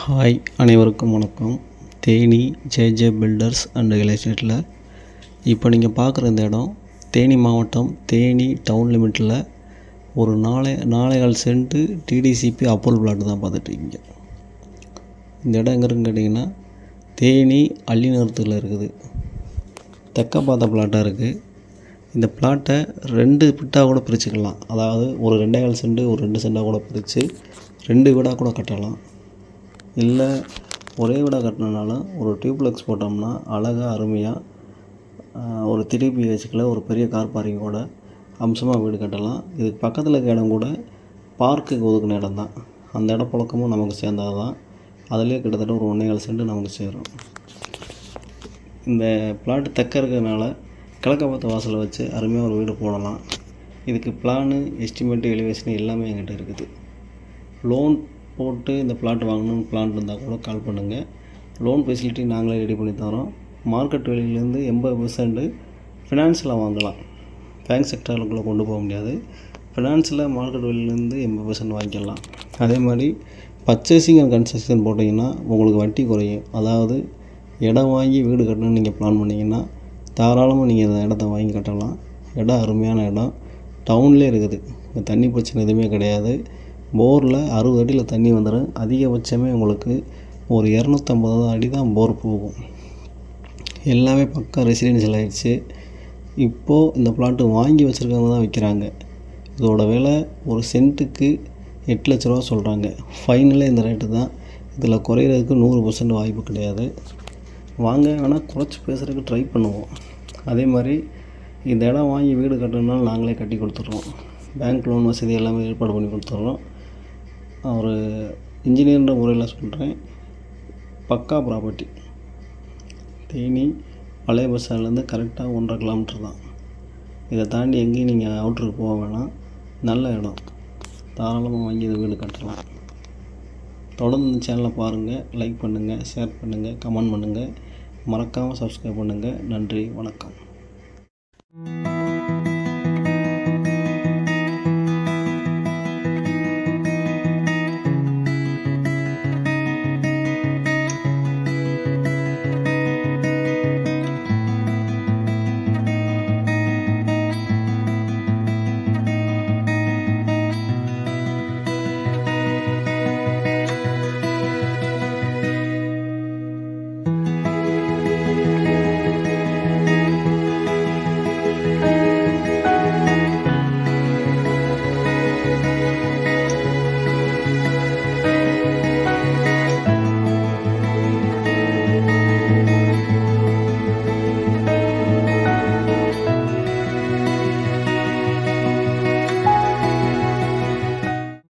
Hi, அனைவருக்கும் வணக்கம். Theni JJ filters and real எஸ்டேட்டில் இப்போ நீங்கள் பார்க்குற இந்த இடம் தேனி மாவட்டம் தேனி டவுன் லிமிட்டில் ஒரு 4.25 சென்ட்டு டிடிசிபி அப்ரூவல் பிளாட் தான் பார்த்துட்ருக்கீங்க. இந்த இடம் எங்கே இருக்குன்னு கேட்டிங்கன்னா தேனி அள்ளிநகரத்தில் இருக்குது. தெற்க பார்த்த பிளாட்டாக இருக்குது. இந்த பிளாட்டை 2 பிட்டாக கூட பிரிச்சுக்கலாம். அதாவது ஒரு 2.25 சென்ட்டு ஒரு 2 சென்ட்டாக கூட பிரித்து 2 வீடாக கூட கட்டலாம். இல்லை ஒரே வீடாக கட்டினாலும் ஒரு டியூப்ளெக்ஸ் போட்டோம்னா அழகாக அருமையாக ஒரு 3 BHK ஒரு பெரிய கார் பார்க்கிங்கோட அம்சமாக வீடு கட்டலாம். இதுக்கு பக்கத்தில் இருக்க இடம் கூட பார்க்குக்கு ஒதுக்கின இடம் தான். அந்த இடம் புழக்கமும் நமக்கு சேர்ந்தது தான். அதிலே கிட்டத்தட்ட ஒரு 1.25 சென்ட் நமக்கு சேரும். இந்த பிளாட்டு தெற்க இருக்கிறதுனால கிழக்க பார்த்த வாசலை வச்சு அருமையாக ஒரு வீடு போடலாம். இதுக்கு பிளானு எஸ்டிமேட்டு எலிவேஷன் எல்லாமே என்கிட்ட இருக்குது. லோன் போட்டு இந்த பிளாட் வாங்கணும்னு பிளான் இருந்தால் கூட கால் பண்ணுங்கள். லோன் ஃபெசிலிட்டி நாங்களே ரெடி பண்ணி தரோம். மார்க்கெட் வேலையிலேருந்து 80% ஃபினான்ஸில் வாங்கலாம். பேங்க் செக்டருக்குள்ளே கொண்டு போக முடியாது. ஃபினான்ஸில் மார்க்கெட் வேலையிலேருந்து 80% வாங்கிக்கலாம். அதே மாதிரி பர்ச்சேசிங் அண்ட் கன்ஸ்ட்ரக்ஷன் போட்டிங்கன்னா உங்களுக்கு வட்டி குறையும். அதாவது இடம் வாங்கி வீடு கட்டணும்னு நீங்கள் பிளான் பண்ணிங்கன்னா தாராளமாக நீங்கள் இந்த இடத்த வாங்கி கட்டலாம். இடம் அருமையான இடம், டவுன்லேயே இருக்குது. இங்கே தண்ணி பிரச்சனை எதுவுமே கிடையாது. போரில் 60 அடியில் தண்ணி வந்துடும். அதிகபட்சமே உங்களுக்கு ஒரு 250 அடி தான் போர் போகும். எல்லாமே பக்கா ரெசிடென்ஷியல் ஆகிடுச்சு. இப்போது இந்த பிளாட்டு வாங்கி வச்சுருக்கவங்க தான் விற்கிறாங்க. இதோட விலை ஒரு சென்ட்டுக்கு 8 லட்ச ரூபா சொல்கிறாங்க. ஃபைனலாக இந்த ரேட்டு தான். இதில் குறையிறதுக்கு 100% வாய்ப்பு கிடையாது. வாங்க வேணால் குறைச்சி பேசுகிறதுக்கு ட்ரை பண்ணுவோம். அதே மாதிரி இந்த இடம் வாங்கி வீடு கட்டணுனாலும் நாங்களே கட்டி கொடுத்துட்றோம். பேங்க் லோன் வசதி எல்லாமே ஏற்பாடு பண்ணி கொடுத்துட்றோம். ஒரு இன்ஜினியர்ன்ற முறையில் சொல்கிறேன். பக்கா ப்ராப்பர்ட்டி. தேனி பழைய பஸ் ஸ்டாண்ட்லேருந்து கரெக்டாக 1.5 கிலோமீட்டர் தான். இதை தாண்டி எங்கேயும் நீங்கள் அவுட்ருக்கு போக வேணாம். நல்ல இடம், தாராளமாக வாங்கி இதை வீடு கட்டலாம். தொடர்ந்து இந்த சேனலை பாருங்கள், லைக் பண்ணுங்கள், ஷேர் பண்ணுங்கள், கமெண்ட் பண்ணுங்கள். மறக்காமல் சப்ஸ்கிரைப் பண்ணுங்கள். நன்றி, வணக்கம்.